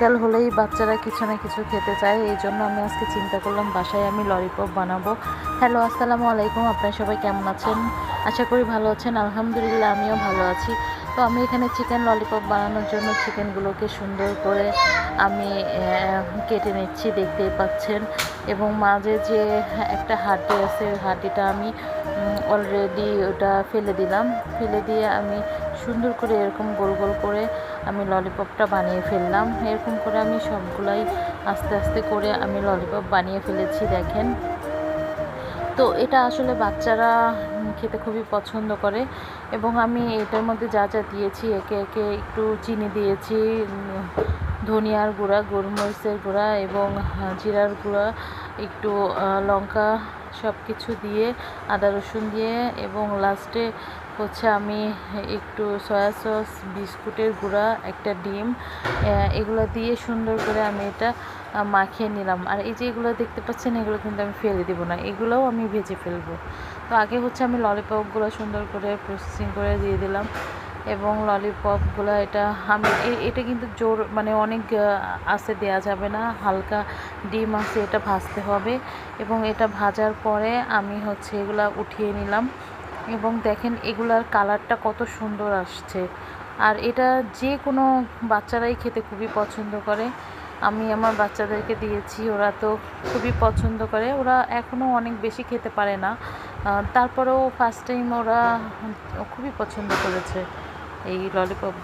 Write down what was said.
বিকাল হলেই বাচ্চারা কিছু না কিছু খেতে চায়, এই জন্য আমি আজকে চিন্তা করলাম বাসায় আমি ললিপপ বানাবো। হ্যালো, আসসালামু আলাইকুম। আপনারা সবাই কেমন আছেন? আশা করি ভালো আছেন। আলহামদুলিল্লাহ, আমিও ভালো আছি। তো আমি এখানে চিকেন ললিপপ বানানোর জন্য চিকেনগুলোকে সুন্দর করে আমি কেটে নিচ্ছি, দেখতেই পাচ্ছেন। এবং মাঝে যে একটা হাড্ডি আছে, ওই হাড্ডিটা আমি অলরেডি ওটা ফেলে দিলাম। ফেলে দিয়ে আমি সুন্দর করে এরকম গোল গোল করে আমি ললিপপটা বানিয়ে ফেললাম। এরকম করে আমি সবগুলাই আস্তে আস্তে করে আমি ললিপপ বানিয়ে ফেলেছি, দেখেন। তো এটা আসলে বাচ্চারা খেতে খুবই পছন্দ করে। এবং আমি এটার মধ্যে যা যা দিয়েছি, একে একে একটু চিনি দিয়েছি, ধনিয়ার গুঁড়া, গোলমরিচের গুঁড়া এবং জিরার গুঁড়া, একটু লঙ্কা, সব কিছু দিয়ে, আদা রসুন দিয়ে, এবং লাস্টে হচ্ছে আমি একটু সয়া সস, বিস্কুটের গুঁড়া, একটা ডিম, এগুলো দিয়ে সুন্দর করে আমি এটা মাখিয়ে নিলাম। আর এই যে এগুলো দেখতে পাচ্ছেন, এগুলো কিন্তু আমি ফেলে দেবো না, এগুলোও আমি ভেজে ফেলবো। তো আগে হচ্ছে আমি ললিপপগুলো সুন্দর করে প্রসেসিং করে দিয়ে দিলাম। এবং ললিপপগুলো এটা আমি এটা কিন্তু জোর মানে অনেক আঁচে দেওয়া যাবে না, হালকা ডিম আছে, এটা ভাজতে হবে। এবং এটা ভাজার পরে আমি হচ্ছে এগুলা উঠিয়ে নিলাম। এবং দেখেন এগুলার কালারটা কত সুন্দর আসছে। আর এটা যে কোনো বাচ্চারাই খেতে খুবই পছন্দ করে। আমি আমার বাচ্চাদেরকে দিয়েছি, ওরা তো খুবই পছন্দ করে। ওরা এখনও অনেক বেশি খেতে পারে না, তারপরেও ফার্স্ট টাইম ওরা খুবই পছন্দ করেছে এই ললিপপ।